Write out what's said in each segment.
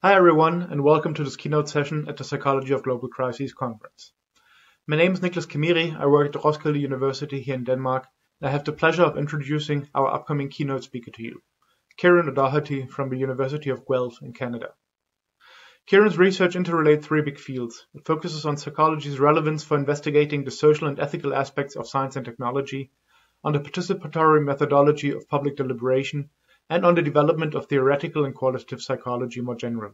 Hi everyone, and welcome to this keynote session at the Psychology of Global Crises conference. My name is Niklas Chimirri. I work at Roskilde University here in Denmark, and I have the pleasure of introducing our upcoming keynote speaker to you, Kieran O'Doherty from the University of Guelph in Canada. Kieran's research interrelates three big fields. It focuses on psychology's relevance for investigating the social and ethical aspects of science and technology, on the participatory methodology of public deliberation, and on the development of theoretical and qualitative psychology more generally.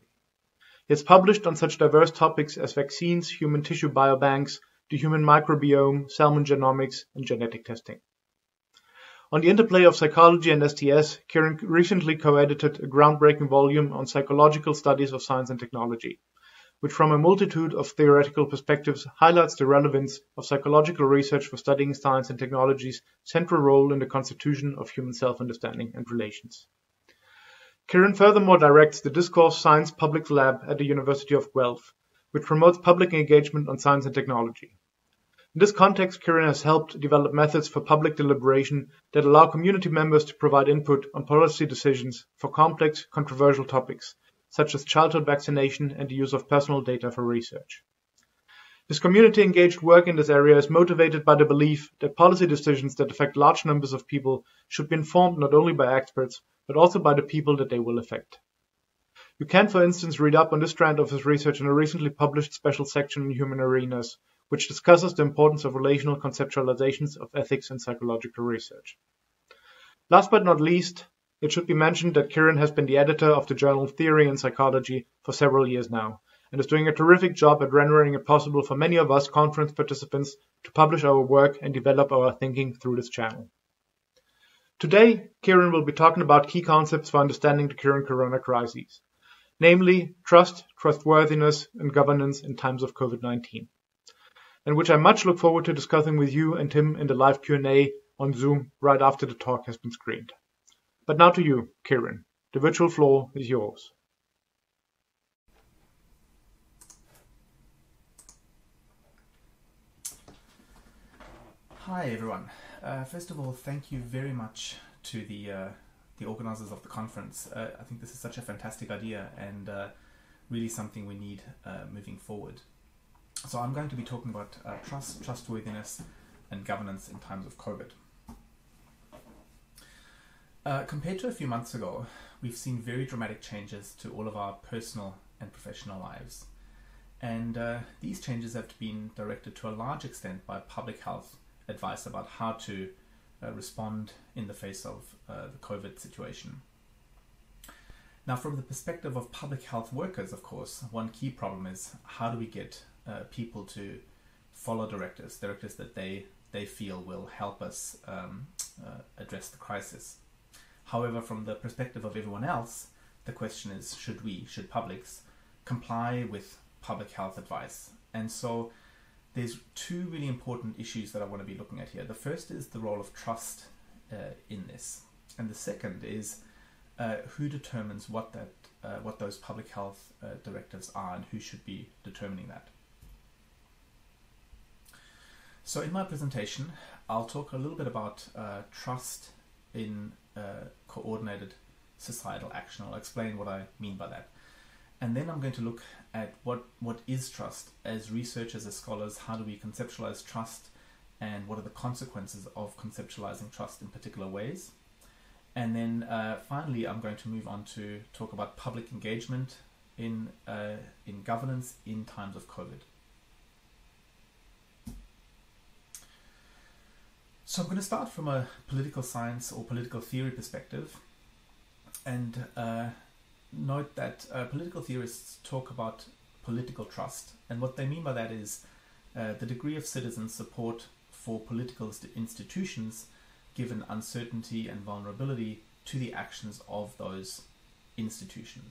He has published on such diverse topics as vaccines, human tissue biobanks, the human microbiome, salmon genomics, and genetic testing. On the interplay of psychology and STS, Kieran recently co-edited a groundbreaking volume on psychological studies of science and technology, which from a multitude of theoretical perspectives highlights the relevance of psychological research for studying science and technology's central role in the constitution of human self-understanding and relations. Kieran furthermore directs the Discourse Science Public Lab at the University of Guelph, which promotes public engagement on science and technology. In this context, Kieran has helped develop methods for public deliberation that allow community members to provide input on policy decisions for complex, controversial topics, such as childhood vaccination and the use of personal data for research. His community-engaged work in this area is motivated by the belief that policy decisions that affect large numbers of people should be informed not only by experts, but also by the people that they will affect. You can, for instance, read up on this strand of his research in a recently published special section in Human Arenas, which discusses the importance of relational conceptualizations of ethics and psychological research. Last but not least, it should be mentioned that Kieran has been the editor of the journal Theory and Psychology for several years now, and is doing a terrific job at rendering it possible for many of us conference participants to publish our work and develop our thinking through this channel. Today, Kieran will be talking about key concepts for understanding the current corona crises, namely trust, trustworthiness, and governance in times of COVID-19, and which I much look forward to discussing with you and Tim in the live Q&A on Zoom right after the talk has been screened. But now to you, Kieran. The virtual floor is yours. Hi everyone. First of all, thank you very much to the organizers of the conference. I think this is such a fantastic idea and really something we need moving forward. So I'm going to be talking about trust, trustworthiness, and governance in times of COVID. Compared to a few months ago, we've seen very dramatic changes to all of our personal and professional lives. And these changes have been directed to a large extent by public health advice about how to respond in the face of the COVID situation. Now, from the perspective of public health workers, of course, one key problem is how do we get people to follow directives that they feel will help us address the crisis. However, from the perspective of everyone else, the question is, should publics comply with public health advice? And so there's two really important issues that I want to be looking at here. The first is the role of trust in this. And the second is who determines what those public health directives are and who should be determining that. So in my presentation, I'll talk a little bit about trust in coordinated societal action. I'll explain what I mean by that. And then I'm going to look at what is trust. As researchers, as scholars, how do we conceptualize trust and what are the consequences of conceptualizing trust in particular ways? And then finally, I'm going to move on to talk about public engagement in governance in times of COVID. So I'm going to start from a political science or political theory perspective and note that political theorists talk about political trust, and what they mean by that is the degree of citizen support for political institutions given uncertainty and vulnerability to the actions of those institutions.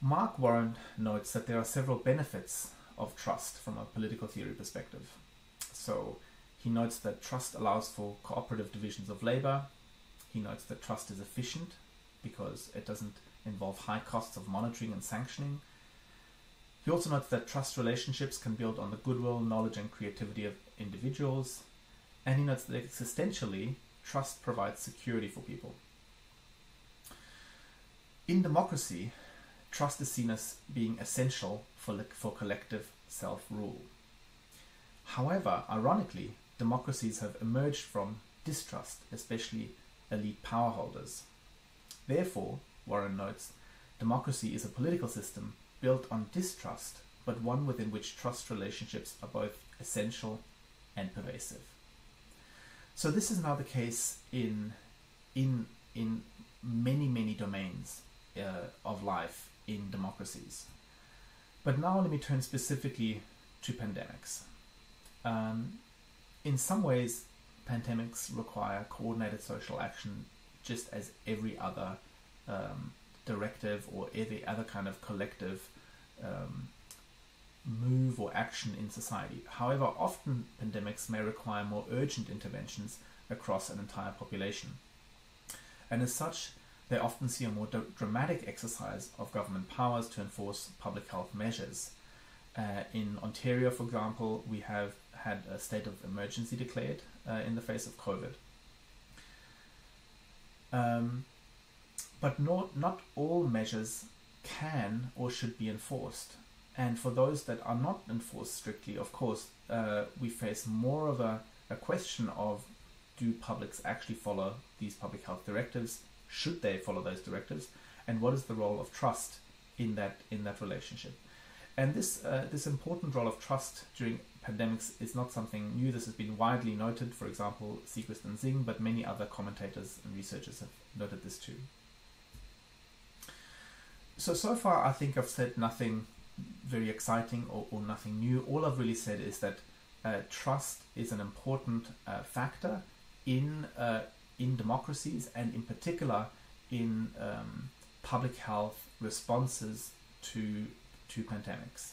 Mark Warren notes that there are several benefits of trust from a political theory perspective. So he notes that trust allows for cooperative divisions of labor. He notes that trust is efficient because it doesn't involve high costs of monitoring and sanctioning. He also notes that trust relationships can build on the goodwill, knowledge, and creativity of individuals. And he notes that existentially, trust provides security for people. In democracy, trust is seen as being essential for collective self-rule. However, ironically, democracies have emerged from distrust, especially elite power holders. Therefore, Warren notes, democracy is a political system built on distrust, but one within which trust relationships are both essential and pervasive. So this is now the case in many domains of life in democracies. But now let me turn specifically to pandemics. In some ways, pandemics require coordinated social action, just as every other directive or every other kind of collective move or action in society. However, often pandemics may require more urgent interventions across an entire population. And as such, they often see a more dramatic exercise of government powers to enforce public health measures. In Ontario, for example, we have had a state of emergency declared in the face of COVID. But not all measures can or should be enforced. And for those that are not enforced strictly, of course, we face more of a question of, do publics actually follow these public health directives? Should they follow those directives? And what is the role of trust in that relationship? And this important role of trust during pandemics is not something new. This has been widely noted, for example, Segrist and Zing, but many other commentators and researchers have noted this too. So far, I think I've said nothing very exciting or nothing new. All I've really said is that trust is an important factor in democracies, and in particular in public health responses to pandemics.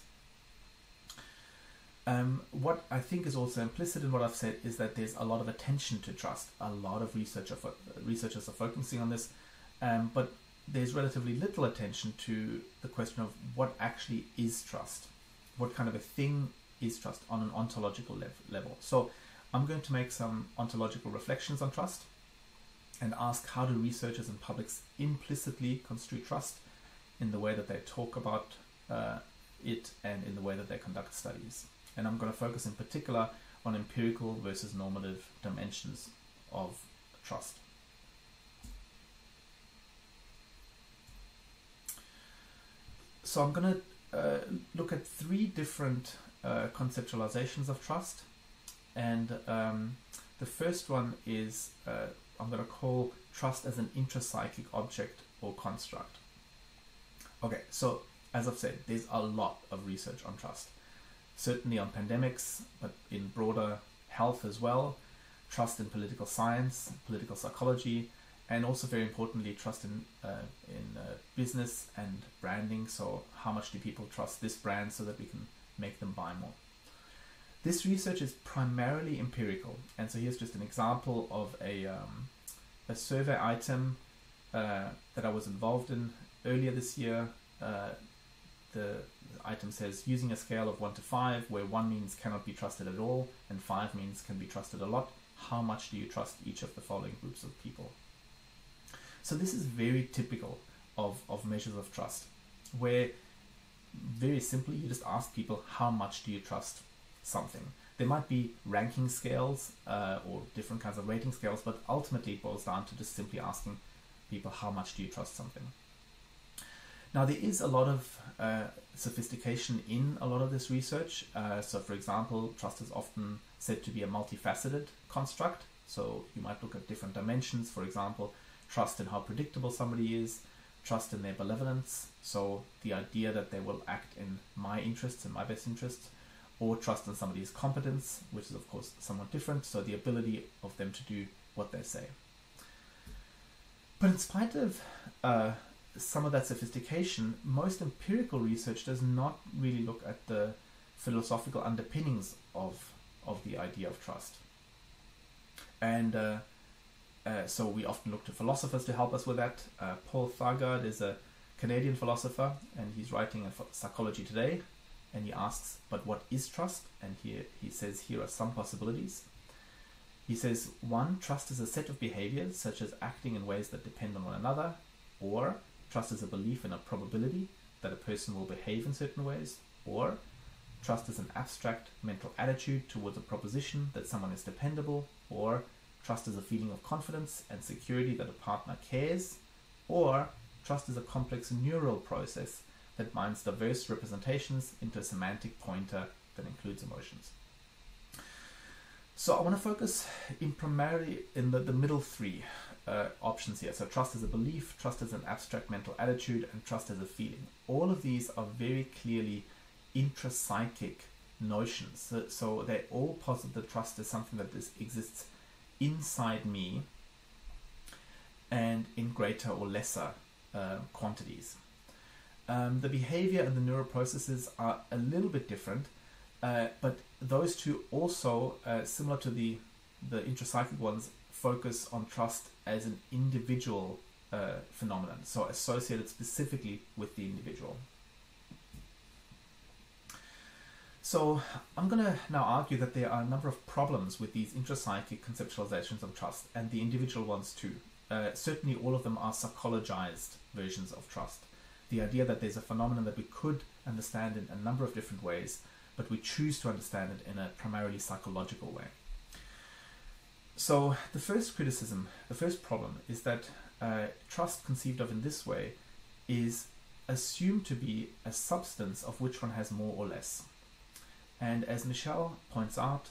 What I think is also implicit in what I've said is that there's a lot of attention to trust. A lot of researchers are focusing on this, but there's relatively little attention to the question of what actually is trust. What kind of a thing is trust on an ontological level? So I'm going to make some ontological reflections on trust and ask, how do researchers and publics implicitly construe trust in the way that they talk about it and in the way that they conduct studies. And I'm going to focus in particular on empirical versus normative dimensions of trust. So I'm going to look at three different conceptualizations of trust. And the first one is I'm going to call trust as an intra-psychic object or construct. Okay, so as I've said, there's a lot of research on trust. Certainly on pandemics, but in broader health as well. Trust in political science, political psychology, and also very importantly, trust in business and branding. So how much do people trust this brand so that we can make them buy more? This research is primarily empirical, and so here's just an example of a survey item that I was involved in earlier this year. The item says, using a scale of 1 to 5, where 1 means cannot be trusted at all and 5 means can be trusted a lot, how much do you trust each of the following groups of people? So this is very typical of measures of trust, where very simply you just ask people, how much do you trust something? There might be ranking scales or different kinds of rating scales, but ultimately it boils down to just simply asking people, how much do you trust something? Now, there is a lot of sophistication in a lot of this research. So, for example, trust is often said to be a multifaceted construct. So you might look at different dimensions. For example, trust in how predictable somebody is, trust in their benevolence, so the idea that they will act in my interests and my best interests, or trust in somebody's competence, which is of course somewhat different, so the ability of them to do what they say. But in spite of some of that sophistication, most empirical research does not really look at the philosophical underpinnings of the idea of trust. And so we often look to philosophers to help us with that. Paul Thagard is a Canadian philosopher, and he's writing in Psychology Today, and he asks, but what is trust? And here he says, here are some possibilities. He says, 1, trust is a set of behaviors, such as acting in ways that depend on one another, or trust is a belief in a probability, that a person will behave in certain ways, or trust is an abstract mental attitude towards a proposition that someone is dependable, or trust is a feeling of confidence and security that a partner cares, or trust is a complex neural process that binds diverse representations into a semantic pointer that includes emotions. So I want to focus primarily in the middle three options here. So trust is a belief, trust is an abstract mental attitude, and trust is a feeling. All of these are very clearly intra-psychic notions. So they all posit that trust is something that exists inside me and in greater or lesser quantities. The behavior and the neural processes are a little bit different, but those two also, similar to the intra-psychic ones, focus on trust as an individual phenomenon, so associated specifically with the individual. So I'm going to now argue that there are a number of problems with these intra-psychic conceptualizations of trust, and the individual ones too. Certainly all of them are psychologized versions of trust. The idea that there's a phenomenon that we could understand in a number of different ways, but we choose to understand it in a primarily psychological way. So the first criticism, the first problem, is that trust conceived of in this way is assumed to be a substance of which one has more or less. And as Michel points out,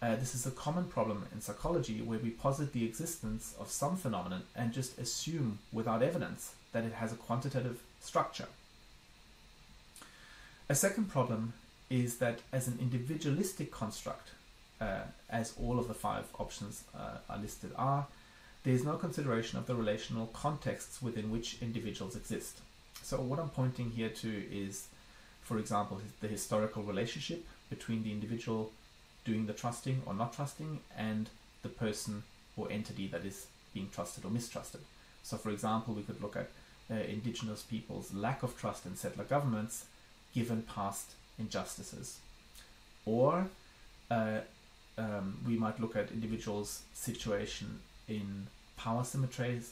this is a common problem in psychology, where we posit the existence of some phenomenon and just assume without evidence that it has a quantitative structure. A second problem is that as an individualistic construct, as all of the five options are listed are, there is no consideration of the relational contexts within which individuals exist. So what I'm pointing here to is, for example, the historical relationship between the individual doing the trusting or not trusting and the person or entity that is being trusted or mistrusted. So for example, we could look at indigenous people's lack of trust in settler governments given past injustices. Or we might look at individuals' situation in power asymmetries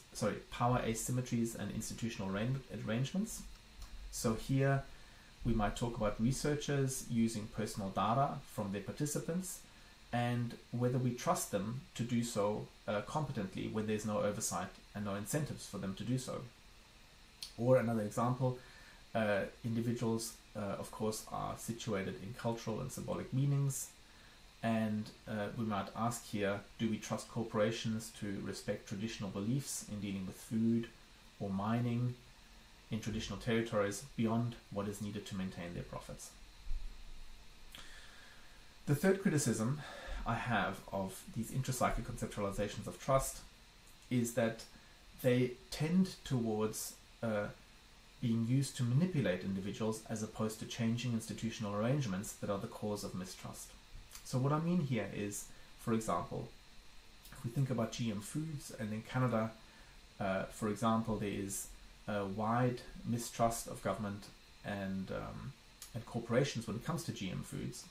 and institutional arrangements. So here we might talk about researchers using personal data from their participants and whether we trust them to do so competently when there's no oversight and no incentives for them to do so. Or another example, individuals of course are situated in cultural and symbolic meanings, and we might ask here, do we trust corporations to respect traditional beliefs in dealing with food or mining in traditional territories beyond what is needed to maintain their profits? The third criticism I have of these intrapsychic conceptualizations of trust is that they tend towards being used to manipulate individuals as opposed to changing institutional arrangements that are the cause of mistrust. So what I mean here is, for example, if we think about GM foods, and in Canada, for example, there is a wide mistrust of government and corporations when it comes to GM foods.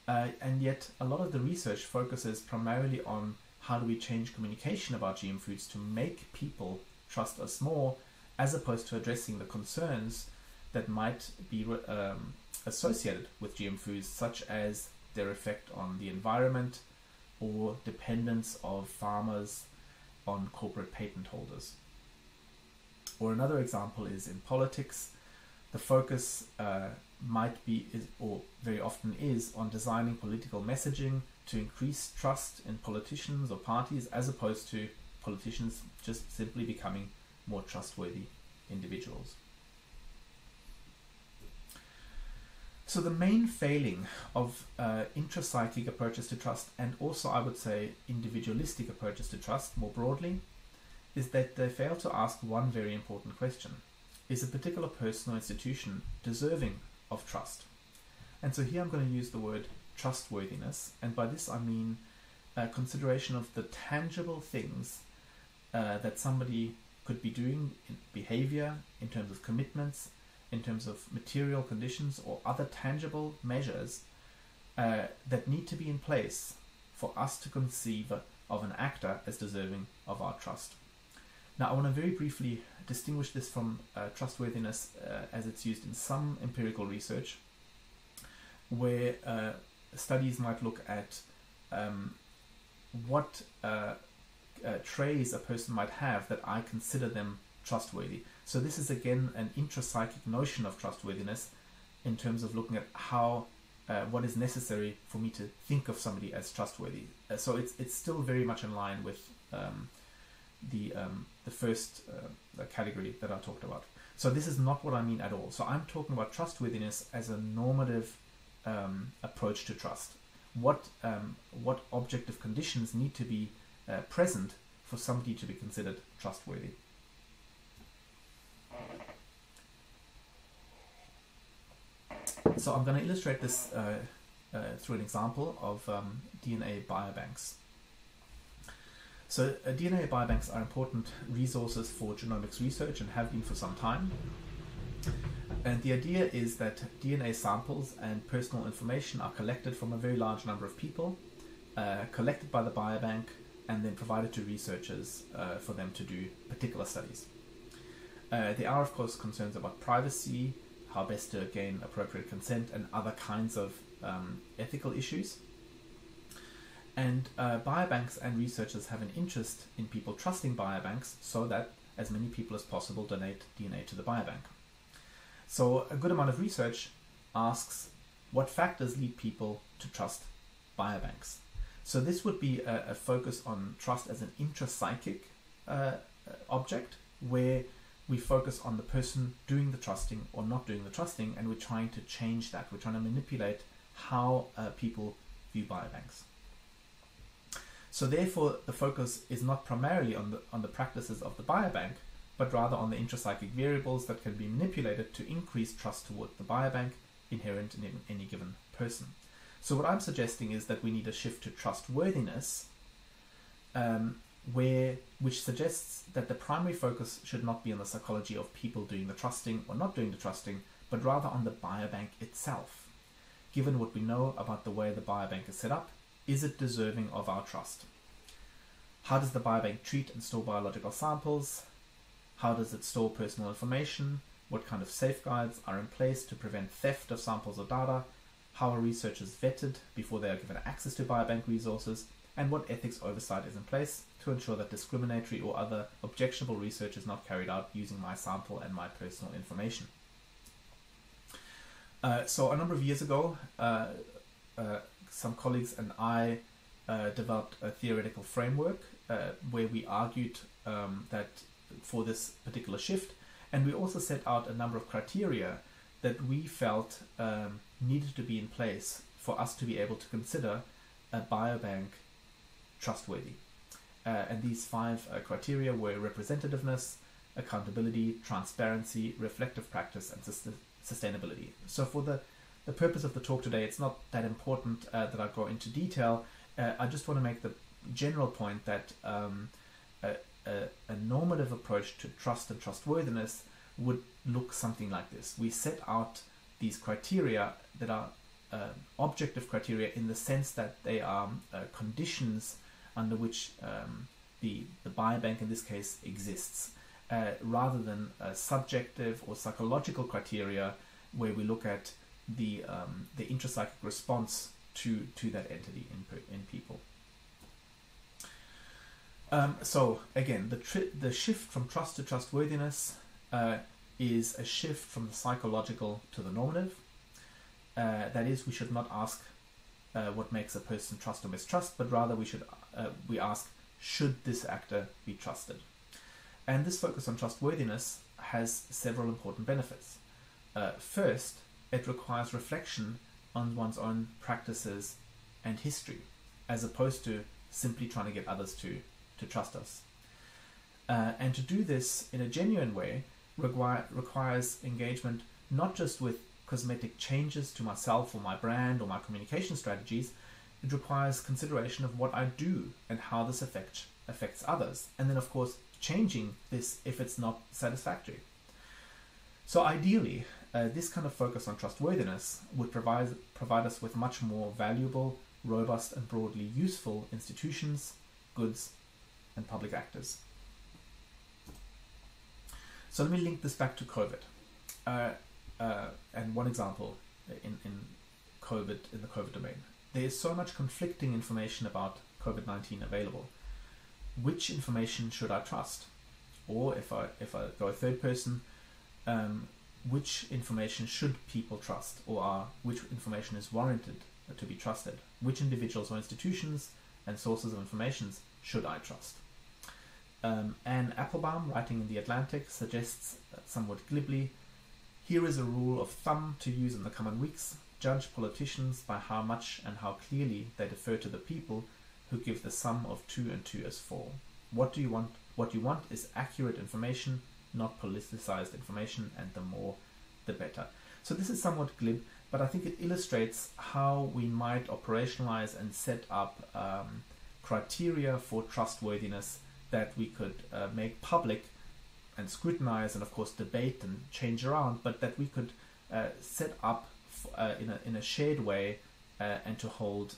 And yet a lot of the research focuses primarily on how do we change communication about GM foods to make people trust us more, as opposed to addressing the concerns that might be associated with GM foods, such as their effect on the environment or dependence of farmers on corporate patent holders. Or another example is in politics. The focus or very often is, on designing political messaging to increase trust in politicians or parties, as opposed to politicians just simply becoming more trustworthy individuals. So the main failing of intrapsychic approaches to trust, and also I would say individualistic approaches to trust more broadly, is that they fail to ask one very important question. Is a particular person or institution deserving of trust? And so here I'm going to use the word trustworthiness, and by this I mean consideration of the tangible things that somebody could be doing in behavior, in terms of commitments, in terms of material conditions or other tangible measures that need to be in place for us to conceive of an actor as deserving of our trust. Now I want to very briefly distinguish this from trustworthiness as it's used in some empirical research, where studies might look at what traits a person might have that I consider them trustworthy. So this is again an intra-psychic notion of trustworthiness in terms of looking at how what is necessary for me to think of somebody as trustworthy. So it's still very much in line with the first category that I talked about. So this is not what I mean at all. So I'm talking about trustworthiness as a normative approach to trust. What objective conditions need to be present for somebody to be considered trustworthy? So I'm going to illustrate this through an example of DNA biobanks. So DNA biobanks are important resources for genomics research and have been for some time. And the idea is that DNA samples and personal information are collected from a very large number of people, collected by the biobank, and then provided to researchers for them to do particular studies. There are, of course, concerns about privacy, how best to gain appropriate consent, and other kinds of ethical issues. And biobanks and researchers have an interest in people trusting biobanks so that as many people as possible donate DNA to the biobank. So a good amount of research asks what factors lead people to trust biobanks. So this would be a focus on trust as an intrapsychic object, where we focus on the person doing the trusting or not doing the trusting, and we're trying to change that. We're trying to manipulate how people view biobanks. So therefore, the focus is not primarily on the practices of the biobank, but rather on the intrapsychic variables that can be manipulated to increase trust toward the biobank inherent in any given person. So what I'm suggesting is that we need a shift to trustworthiness, which suggests that the primary focus should not be on the psychology of people doing the trusting or not doing the trusting, but rather on the biobank itself. Given what we know about the way the biobank is set up, is it deserving of our trust? How does the biobank treat and store biological samples? How does it store personal information? What kind of safeguards are in place to prevent theft of samples or data? How are researchers vetted before they are given access to biobank resources? And what ethics oversight is in place to ensure that discriminatory or other objectionable research is not carried out using my sample and my personal information? So a number of years ago, some colleagues and I developed a theoretical framework where we argued that for this particular shift, and we also set out a number of criteria that we felt needed to be in place for us to be able to consider a biobank trustworthy. And these 5 criteria were representativeness, accountability, transparency, reflective practice, and sustainability. So for the purpose of the talk today, it's not that important that I go into detail. I just want to make the general point that a normative approach to trust and trustworthiness would look something like this. We set out these criteria that are objective criteria in the sense that they are conditions under which the biobank in this case exists, rather than subjective or psychological criteria where we look at the intrapsychic response to that entity in people. So again, the shift from trust to trustworthiness is a shift from the psychological to the normative. That is, we should not ask what makes a person trust or mistrust, but rather we ask, should this actor be trusted? And this focus on trustworthiness has several important benefits. First, it requires reflection on one's own practices and history, as opposed to simply trying to get others to trust us. And to do this in a genuine way requires engagement not just with cosmetic changes to myself or my brand or my communication strategies. It requires consideration of what I do and how this affects others, and then of course changing this if it's not satisfactory. So ideally, this kind of focus on trustworthiness would provide us with much more valuable, robust, and broadly useful institutions, goods, and public actors. So let me link this back to COVID. And one example in COVID, in the COVID domain. There is so much conflicting information about COVID-19 available. Which information should I trust? Or if I go a third person, which information should people trust, or which information is warranted to be trusted? Which individuals or institutions and sources of information should I trust? Anne Applebaum, writing in The Atlantic, suggests somewhat glibly, here is a rule of thumb to use in the coming weeks. Judge politicians by how much and how clearly they defer to the people who give the sum of 2 and 2 as 4. What you want is accurate information, not politicized information, and the more the better. So this is somewhat glib, but I think it illustrates how we might operationalize and set up criteria for trustworthiness that we could make public and scrutinize and of course debate and change around, but that we could set up in a shared way and to hold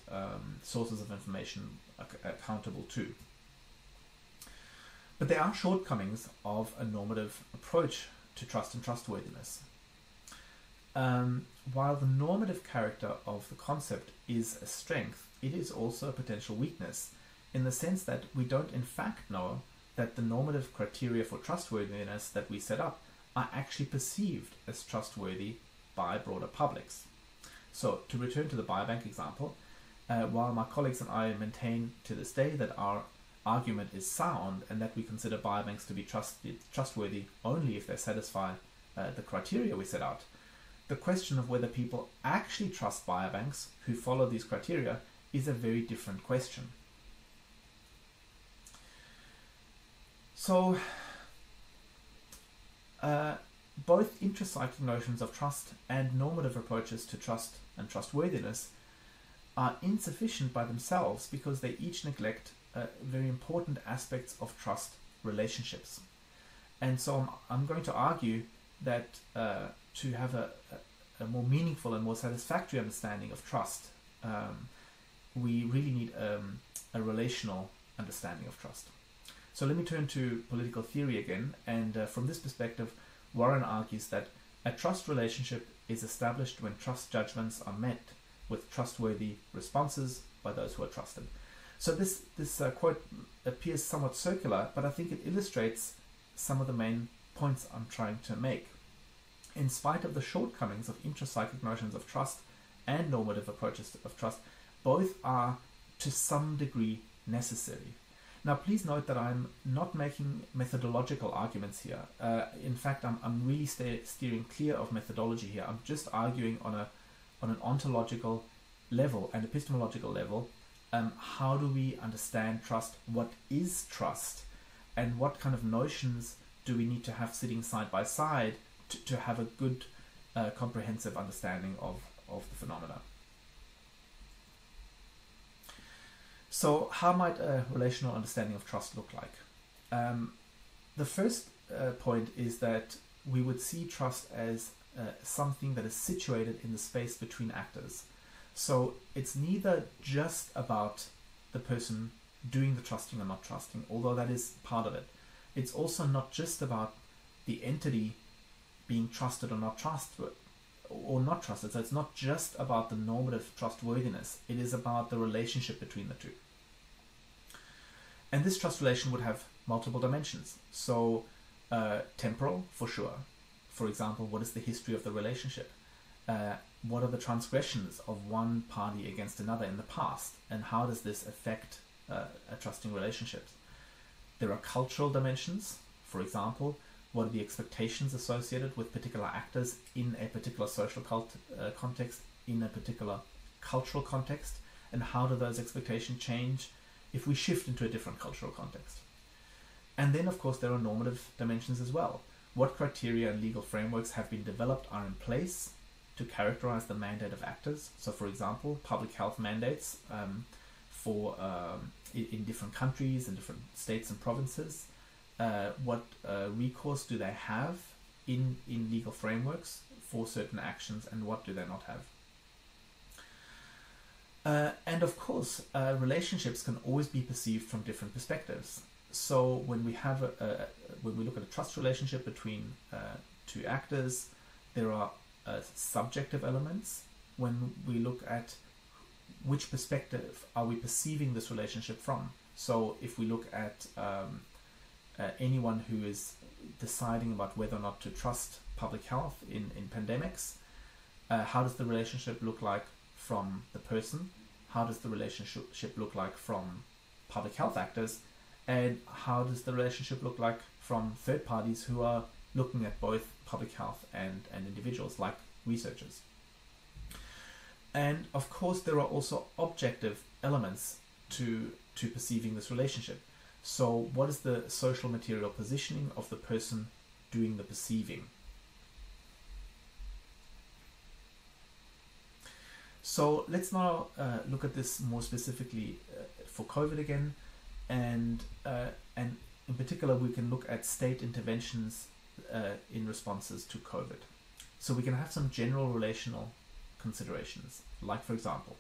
sources of information accountable to. But there are shortcomings of a normative approach to trust and trustworthiness. While the normative character of the concept is a strength, it is also a potential weakness, in the sense that we don't in fact know that the normative criteria for trustworthiness that we set up are actually perceived as trustworthy by broader publics. So to return to the Biobank example, while my colleagues and I maintain to this day that our argument is sound and that we consider biobanks to be trustworthy only if they satisfy the criteria we set out, the question of whether people actually trust biobanks who follow these criteria is a very different question. So both intra-psychic notions of trust and normative approaches to trust and trustworthiness are insufficient by themselves because they each neglect very important aspects of trust relationships. And so I'm going to argue that to have a more meaningful and more satisfactory understanding of trust, we really need a relational understanding of trust. So let me turn to political theory again, and from this perspective, Warren argues that a trust relationship is established when trust judgments are met with trustworthy responses by those who are trusted. So this quote appears somewhat circular, but I think it illustrates some of the main points I'm trying to make. In spite of the shortcomings of intra-psychic notions of trust and normative approaches of trust, both are to some degree necessary. Now, please note that I'm not making methodological arguments here. In fact, I'm really steering clear of methodology here. I'm just arguing on an ontological level and epistemological level. How do we understand trust? What is trust? And what kind of notions do we need to have sitting side by side to have a good comprehensive understanding of the phenomena? So how might a relational understanding of trust look like? The first point is that we would see trust as something that is situated in the space between actors. So it's neither just about the person doing the trusting or not trusting, although that is part of it. It's also not just about the entity being trusted or not trusted. So it's not just about the normative trustworthiness. It is about the relationship between the two. And this trust relation would have multiple dimensions. So temporal, for sure. For example, what is the history of the relationship? What are the transgressions of one party against another in the past? And how does this affect a trusting relationship? There are cultural dimensions. For example, what are the expectations associated with particular actors in a particular social context, in a particular cultural context? And how do those expectations change if we shift into a different cultural context? And then, of course, there are normative dimensions as well. What criteria and legal frameworks have been developed are in place to characterize the mandate of actors. So, for example, public health mandates in different countries and different states and provinces. What recourse do they have in legal frameworks for certain actions, and what do they not have? And of course, relationships can always be perceived from different perspectives. So when we have when we look at a trust relationship between two actors, there are subjective elements. When we look at which perspective are we perceiving this relationship from? So if we look at anyone who is deciding about whether or not to trust public health in pandemics, how does the relationship look like from the person? How does the relationship look like from public health actors? And how does the relationship look like from third parties who are looking at both public health and individuals, like researchers? And of course, there are also objective elements to perceiving this relationship. So what is the social material positioning of the person doing the perceiving? So let's now look at this more specifically for COVID again, and in particular we can look at state interventions in responses to COVID. So we can have some general relational considerations, like, for example,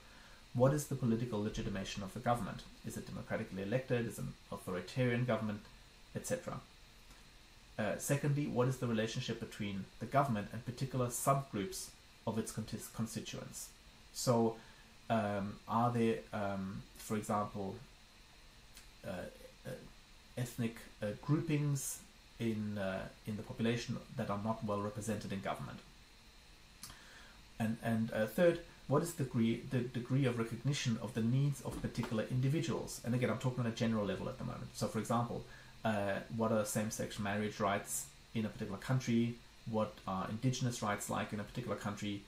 what is the political legitimation of the government? Is it democratically elected? Is it an authoritarian government, etc.? Secondly, what is the relationship between the government and particular subgroups of its constituents? So are there, for example, ethnic groupings in the population that are not well represented in government? And third, what is the degree of recognition of the needs of particular individuals? And again, I'm talking on a general level at the moment. So, for example, what are same-sex marriage rights in a particular country? What are indigenous rights like in a particular country?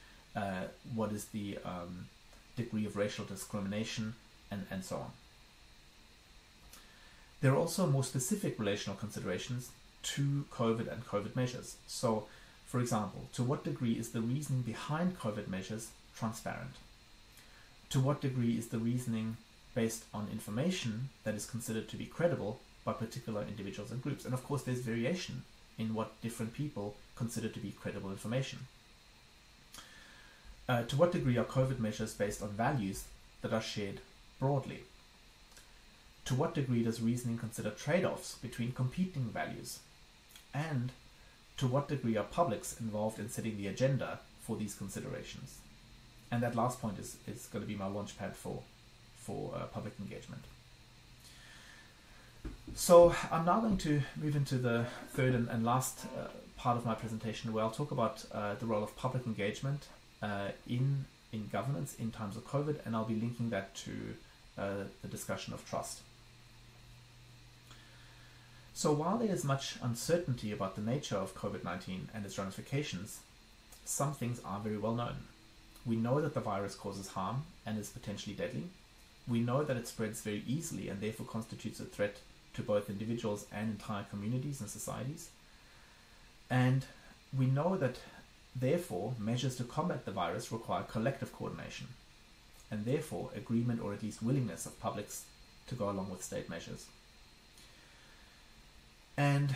What is the degree of racial discrimination, and so on. There are also more specific relational considerations to COVID and COVID measures. So, for example, to what degree is the reasoning behind COVID measures transparent? To what degree is the reasoning based on information that is considered to be credible by particular individuals and groups? And of course, there's variation in what different people consider to be credible information. To what degree are COVID measures based on values that are shared broadly? To what degree does reasoning consider trade-offs between competing values? And to what degree are publics involved in setting the agenda for these considerations? And that last point is going to be my launchpad for public engagement. So I'm now going to move into the third and last part of my presentation, where I'll talk about the role of public engagement in governance in times of COVID, and I'll be linking that to the discussion of trust. So while there is much uncertainty about the nature of COVID-19 and its ramifications, some things are very well known. We know that the virus causes harm and is potentially deadly. We know that it spreads very easily and therefore constitutes a threat to both individuals and entire communities and societies. And we know that, therefore, measures to combat the virus require collective coordination, and therefore agreement or at least willingness of publics to go along with state measures. And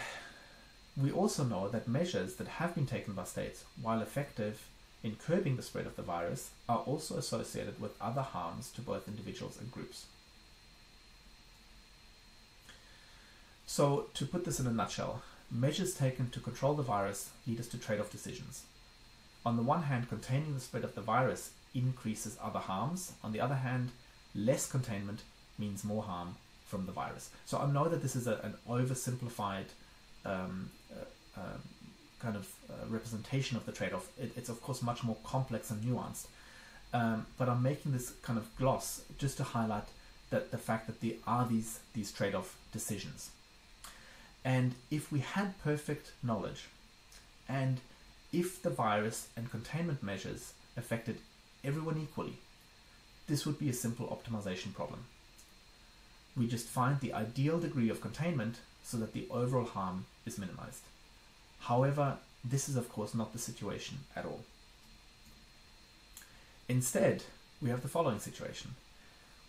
we also know that measures that have been taken by states, while effective in curbing the spread of the virus, are also associated with other harms to both individuals and groups. So, to put this in a nutshell, measures taken to control the virus lead us to trade-off decisions. On the one hand, containing the spread of the virus increases other harms. On the other hand, less containment means more harm from the virus. So I know that this is an oversimplified kind of representation of the trade-off. It's of course much more complex and nuanced, but I'm making this kind of gloss just to highlight that the fact that there are these trade-off decisions. And if we had perfect knowledge, and if the virus and containment measures affected everyone equally, this would be a simple optimization problem. We just find the ideal degree of containment so that the overall harm is minimized. However, this is of course not the situation at all. Instead, we have the following situation.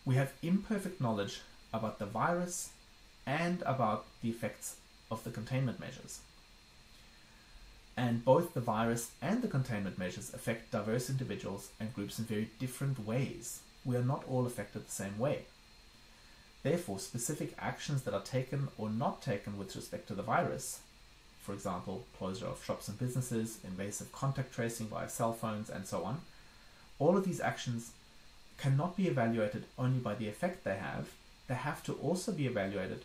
We have imperfect knowledge about the virus and about the effects of the containment measures. And both the virus and the containment measures affect diverse individuals and groups in very different ways. We are not all affected the same way. Therefore, specific actions that are taken or not taken with respect to the virus, for example, closure of shops and businesses, invasive contact tracing via cell phones, and so on, all of these actions cannot be evaluated only by the effect they have to also be evaluated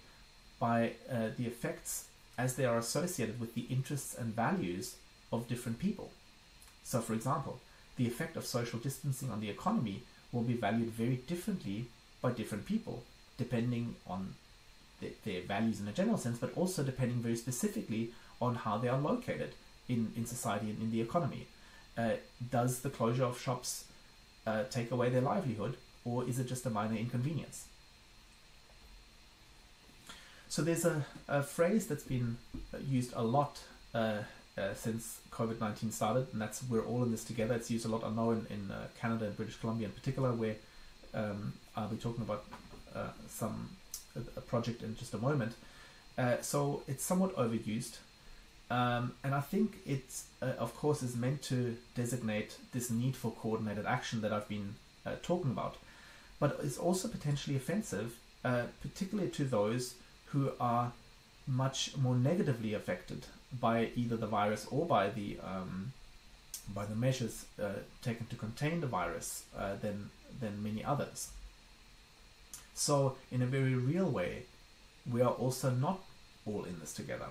by the effects as they are associated with the interests and values of different people. So, for example, the effect of social distancing on the economy will be valued very differently by different people, depending on their values in a general sense, but also depending very specifically on how they are located in society and in the economy. Does the closure of shops take away their livelihood, or is it just a minor inconvenience? So there's a phrase that's been used a lot since COVID-19 started, and that's "we're all in this together." It's used a lot, I know, in Canada and British Columbia in particular, where I'll be talking about a project in just a moment. So it's somewhat overused, and I think it's, of course, is meant to designate this need for coordinated action that I've been talking about, but it's also potentially offensive, particularly to those who are much more negatively affected by either the virus or by the measures taken to contain the virus than many others. So, in a very real way, we are also not all in this together.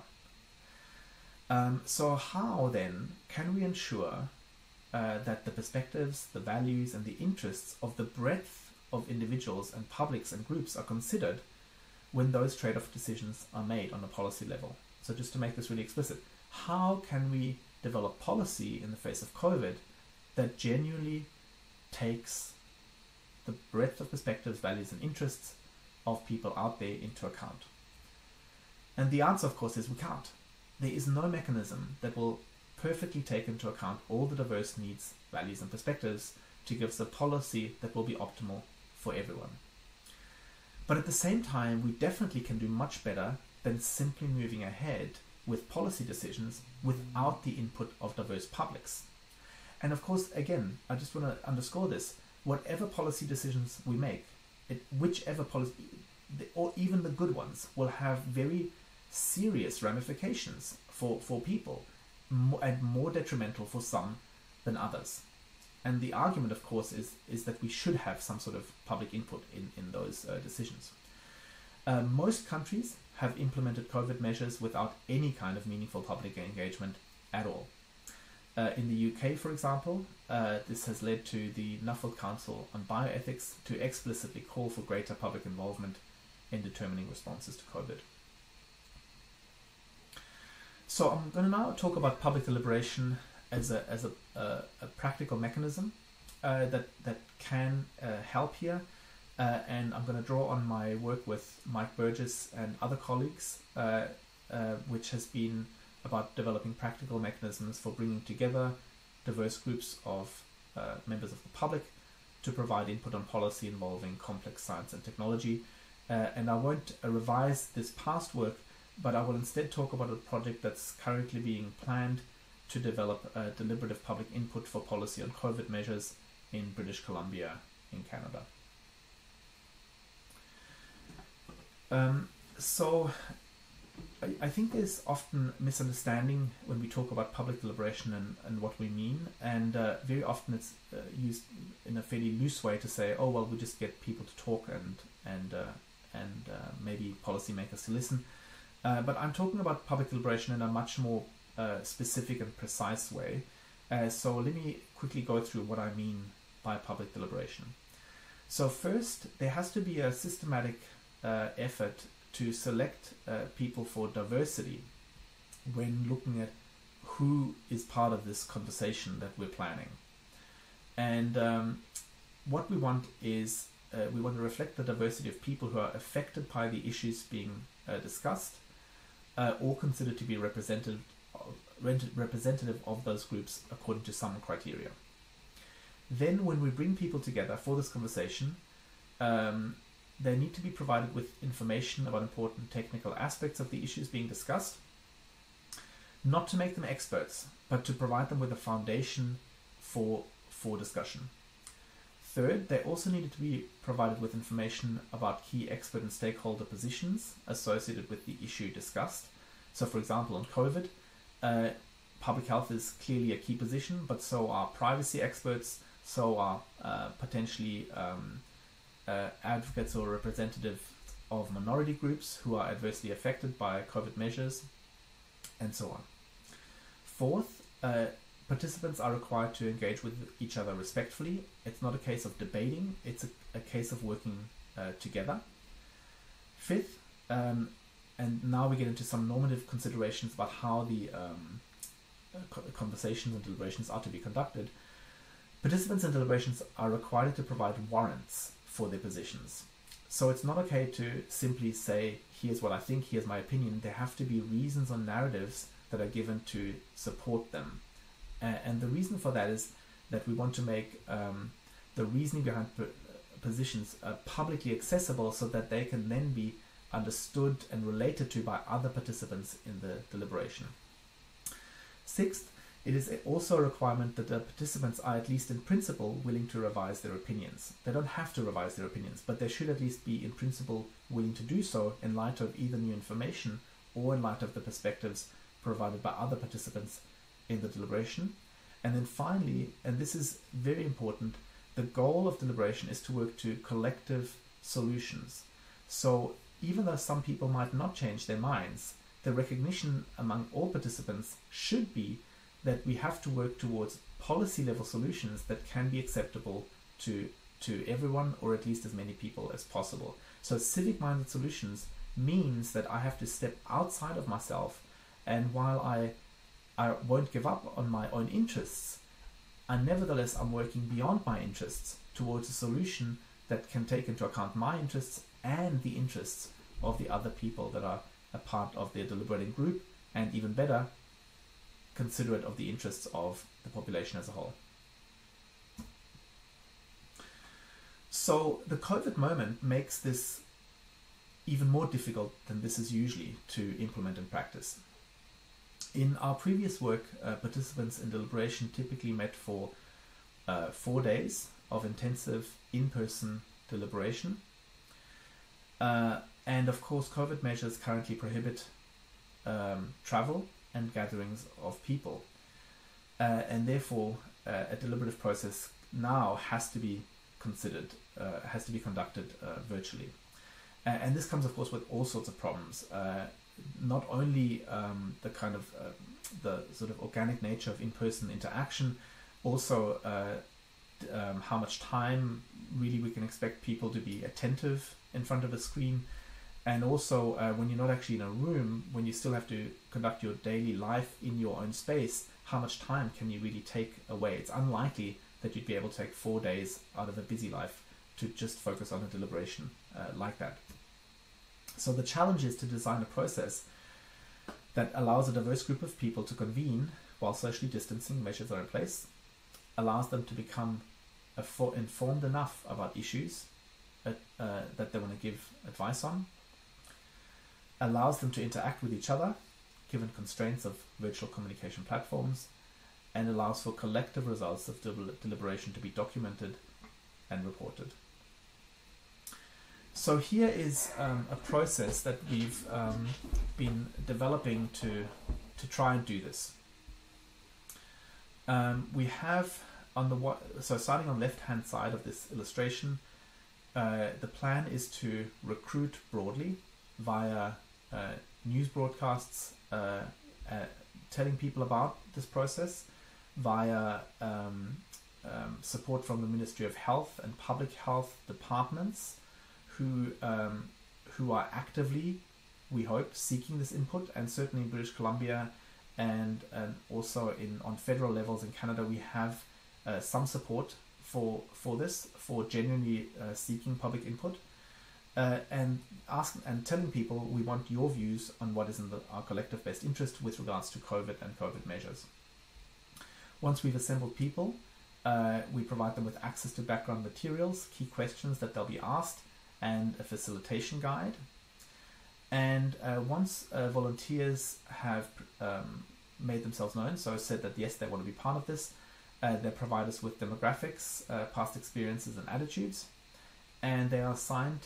So how then can we ensure that the perspectives, the values, and the interests of the breadth of individuals and publics and groups are considered when those trade-off decisions are made on a policy level? So just to make this really explicit, how can we develop policy in the face of COVID that genuinely takes the breadth of perspectives, values, and interests of people out there into account? And the answer, of course, is we can't. There is no mechanism that will perfectly take into account all the diverse needs, values, and perspectives to give us a policy that will be optimal for everyone. But at the same time, we definitely can do much better than simply moving ahead with policy decisions without the input of diverse publics. And of course, again, I just want to underscore this: whatever policy decisions we make, whichever policy, or even the good ones, will have very serious ramifications for people, and more detrimental for some than others. And the argument, of course, is that we should have some sort of public input in those decisions. Most countries have implemented COVID measures without any kind of meaningful public engagement at all. In the UK, for example, this has led to the Nuffield Council on Bioethics to explicitly call for greater public involvement in determining responses to COVID. So I'm going to now talk about public deliberation as a practical mechanism that can help here, and I'm going to draw on my work with Mike Burgess and other colleagues, which has been about developing practical mechanisms for bringing together diverse groups of members of the public to provide input on policy involving complex science and technology. And I won't revise this past work, but I will instead talk about a project that's currently being planned to develop deliberative public input for policy on COVID measures in British Columbia in Canada. So I think there's often misunderstanding when we talk about public deliberation and what we mean, and very often it's used in a fairly loose way to say, oh well, we just get people to talk and maybe policymakers to listen. But I'm talking about public deliberation in a much more specific and precise way. So let me quickly go through what I mean by public deliberation. So first, there has to be a systematic effort to select people for diversity when looking at who is part of this conversation that we're planning. And what we want is we want to reflect the diversity of people who are affected by the issues being discussed, or considered to be representative of those groups according to some criteria. Then when we bring people together for this conversation, they need to be provided with information about important technical aspects of the issues being discussed, not to make them experts, but to provide them with a foundation for discussion. Third, they also needed to be provided with information about key expert and stakeholder positions associated with the issue discussed. So, for example, on COVID, public health is clearly a key position, but so are privacy experts, so are potentially advocates or representatives of minority groups who are adversely affected by COVID measures, and so on. Fourth, participants are required to engage with each other respectfully. It's not a case of debating, it's a case of working together. Fifth, and now we get into some normative considerations about how the conversations and deliberations are to be conducted. Participants in deliberations are required to provide warrants for their positions. So it's not okay to simply say, here's what I think, here's my opinion. There have to be reasons or narratives that are given to support them. And the reason for that is that we want to make the reasoning behind positions publicly accessible so that they can then be understood and related to by other participants in the deliberation. Sixth, it is also a requirement that the participants are, at least in principle, willing to revise their opinions. They don't have to revise their opinions, but they should at least be, in principle, willing to do so in light of either new information or in light of the perspectives provided by other participants in the deliberation. And then finally, and this is very important, the goal of deliberation is to work to collective solutions. So even though some people might not change their minds, the recognition among all participants should be that we have to work towards policy level solutions that can be acceptable to everyone, or at least as many people as possible. So civic minded solutions means that I have to step outside of myself, and while I won't give up on my own interests, nevertheless I'm working beyond my interests towards a solution that can take into account my interests and the interests of the other people that are a part of their deliberating group, and even better, considerate of the interests of the population as a whole. So the COVID moment makes this even more difficult than this is usually to implement in practice. In our previous work, participants in deliberation typically met for 4 days of intensive in-person deliberation. And of course, COVID measures currently prohibit travel and gatherings of people. And therefore, a deliberative process now has to be considered, has to be conducted virtually. And this comes, of course, with all sorts of problems. Not only the kind of the sort of organic nature of in-person interaction, also how much time really we can expect people to be attentive in front of a screen, and also when you're not actually in a room, when you still have to conduct your daily life in your own space, how much time can you really take away? It's unlikely that you'd be able to take 4 days out of a busy life to just focus on a deliberation like that. So the challenge is to design a process that allows a diverse group of people to convene while socially distancing measures are in place, allows them to become informed enough about issues that they want to give advice on, allows them to interact with each other given constraints of virtual communication platforms, and allows for collective results of deliberation to be documented and reported. So here is a process that we've been developing to try and do this. We have so starting on the left-hand side of this illustration, the plan is to recruit broadly via news broadcasts, telling people about this process, via support from the Ministry of Health and Public Health departments, who are actively, we hope, seeking this input, and certainly in British Columbia and also on federal levels in Canada, we have some support for this, for genuinely seeking public input, and telling people we want your views on what is in our collective best interest with regards to COVID and COVID measures. Once we've assembled people, we provide them with access to background materials, key questions that they'll be asked, and a facilitation guide. And once volunteers have made themselves known, so said that yes, they want to be part of this, They provide us with demographics, past experiences and attitudes, and they are assigned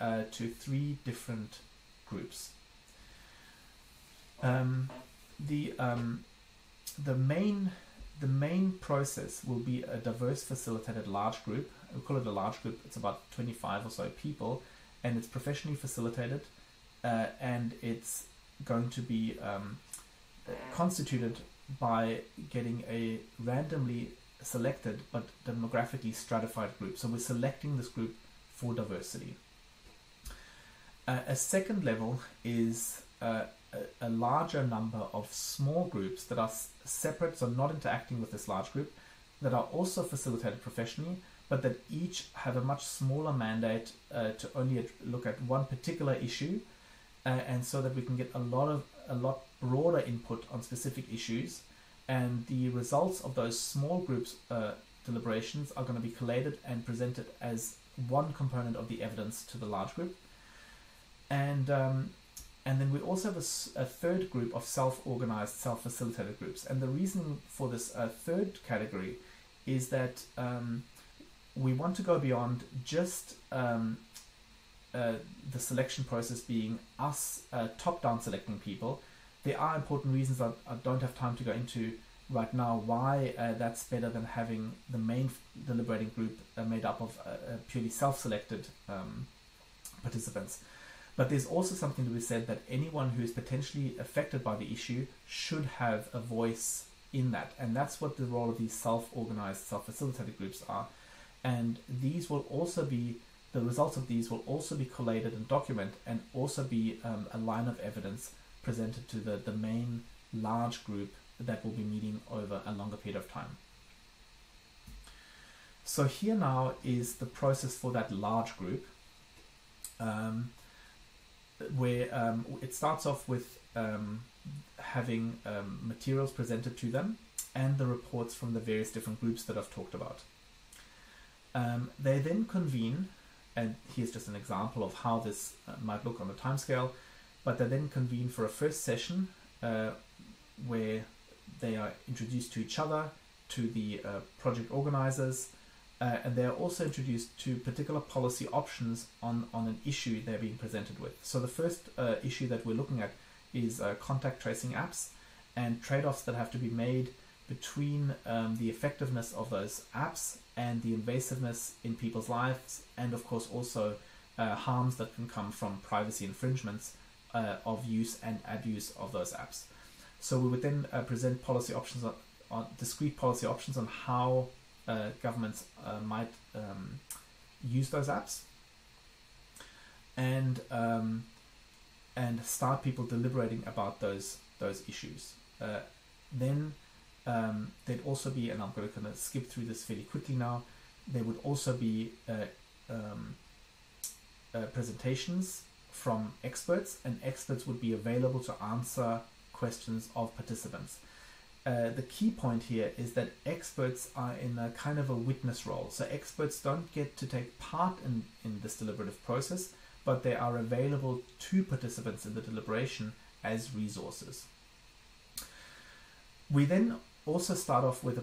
to 3 different groups. The main process will be a diverse facilitated large group. We call it a large group. It's about 25 or so people, and it's professionally facilitated, and it's going to be constituted by getting a randomly selected but demographically stratified group. So we're selecting this group for diversity. A second level is a larger number of small groups that are separate, so not interacting with this large group, that are also facilitated professionally, but that each have a much smaller mandate to only look at one particular issue, and so that we can get a lot broader input on specific issues, and the results of those small groups deliberations are going to be collated and presented as one component of the evidence to the large group. And then we also have a third group of self-organized, self-facilitated groups. And the reason for this third category is that we want to go beyond just the selection process being us top-down selecting people. There are important reasons I don't have time to go into right now why that's better than having the main deliberating group made up of purely self-selected participants. But there's also something to be said that anyone who is potentially affected by the issue should have a voice in that. And that's what the role of these self-organized, self-facilitated groups are. And these will also be, the results of these will also be collated and documented, and also be a line of evidence presented to the main large group that will be meeting over a longer period of time. So here now is the process for that large group. Where it starts off with having materials presented to them and the reports from the various different groups that I've talked about. They then convene, and here's just an example of how this might look on the timescale, but they then convene for a first session where they are introduced to each other, to the project organizers, and they are also introduced to particular policy options on an issue they're being presented with. So the first issue that we're looking at is contact tracing apps, and trade-offs that have to be made between the effectiveness of those apps and the invasiveness in people's lives, and of course also harms that can come from privacy infringements of use and abuse of those apps. So we would then present policy options on discrete policy options on how governments might use those apps, and start people deliberating about those issues. Then there'd also be, and I'm going to kind of skip through this fairly quickly now, there would also be presentations from experts, and experts would be available to answer questions of participants. The key point here is that experts are in a kind of a witness role. So experts don't get to take part in this deliberative process, but they are available to participants in the deliberation as resources. We then also start off with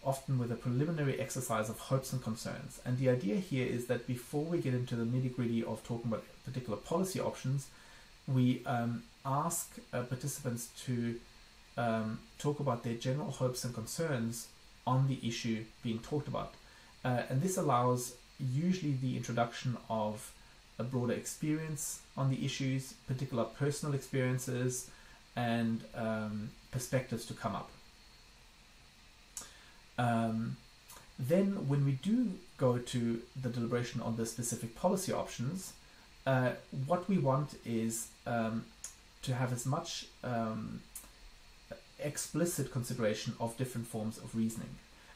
often with a preliminary exercise of hopes and concerns. And the idea here is that before we get into the nitty-gritty of talking about particular policy options, we ask participants to talk about their general hopes and concerns on the issue being talked about. And this allows usually the introduction of a broader experience on the issues, particular personal experiences, and perspectives to come up. Then when we do go to the deliberation on the specific policy options, what we want is to have as much explicit consideration of different forms of reasoning.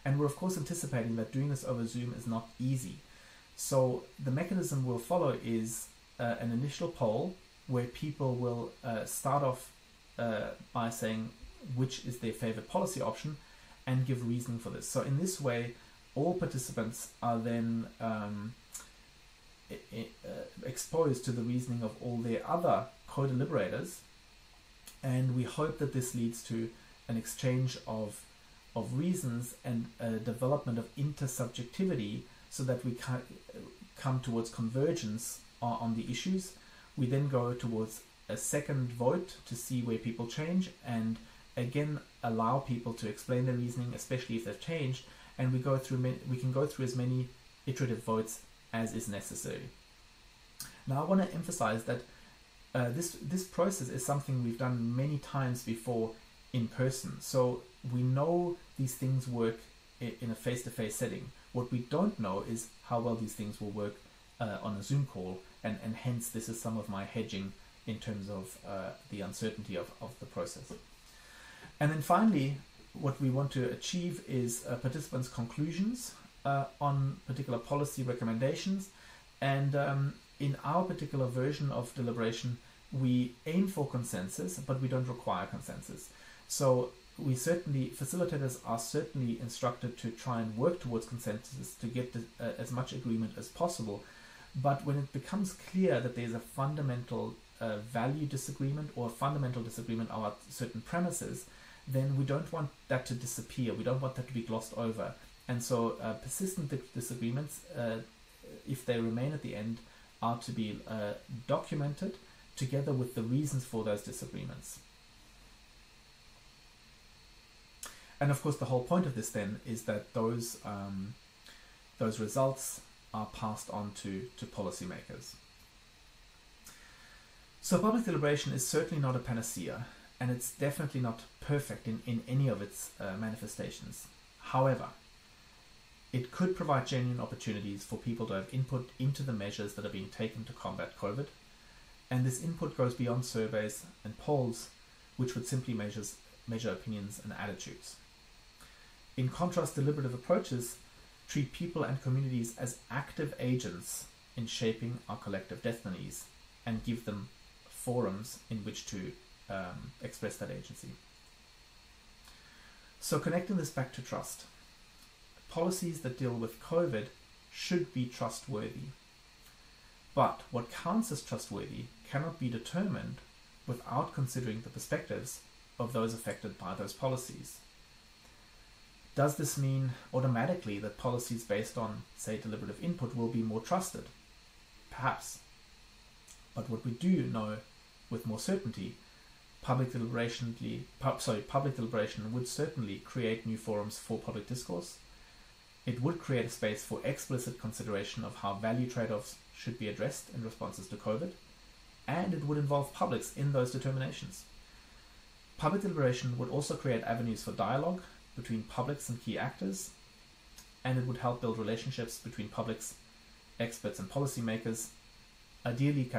And we're of course anticipating that doing this over Zoom is not easy. So the mechanism we'll follow is an initial poll where people will start off by saying which is their favorite policy option and give reasoning for this. So in this way, all participants are then exposed to the reasoning of all their other co-deliberators, and we hope that this leads to an exchange of of reasons and a development of intersubjectivity so that we come towards convergence on the issues. We then go towards a second vote to see where people change, and again allow people to explain their reasoning, especially if they've changed, and we can go through as many iterative votes as is necessary. Now I want to emphasize that this process is something we've done many times before in person, so we know these things work in a face-to-face setting. What we don't know is how well these things will work on a Zoom call, and hence this is some of my hedging in terms of the uncertainty of the process. And then finally, what we want to achieve is participants' conclusions on particular policy recommendations. And in our particular version of deliberation, we aim for consensus, but we don't require consensus. So facilitators are certainly instructed to try and work towards consensus to get as much agreement as possible. But when it becomes clear that there's a fundamental value disagreement or a fundamental disagreement about certain premises, then we don't want that to disappear. We don't want that to be glossed over. And so persistent disagreements, if they remain at the end, are to be documented together with the reasons for those disagreements. And of course, the whole point of this then is that those results are passed on to policymakers. So public deliberation is certainly not a panacea, and it's definitely not perfect in any of its manifestations. However, it could provide genuine opportunities for people to have input into the measures that are being taken to combat COVID, and this input goes beyond surveys and polls, which would simply measure opinions and attitudes. In contrast, deliberative approaches treat people and communities as active agents in shaping our collective destinies and give them forums in which to express that agency. So connecting this back to trust, policies that deal with COVID should be trustworthy. But what counts as trustworthy cannot be determined without considering the perspectives of those affected by those policies. Does this mean automatically that policies based on, say, deliberative input will be more trusted? Perhaps. But what we do know with more certainty, public deliberation would certainly create new forums for public discourse. It would create a space for explicit consideration of how value trade-offs should be addressed in responses to COVID, and it would involve publics in those determinations. Public deliberation would also create avenues for dialogue between publics and key actors, and it would help build relationships between publics, experts and policymakers. Ideally,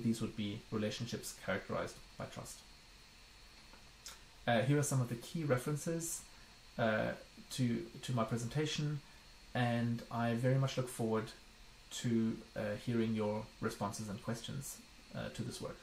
these would be relationships characterized by trust. Here are some of the key references to my presentation, and I very much look forward to hearing your responses and questions to this work.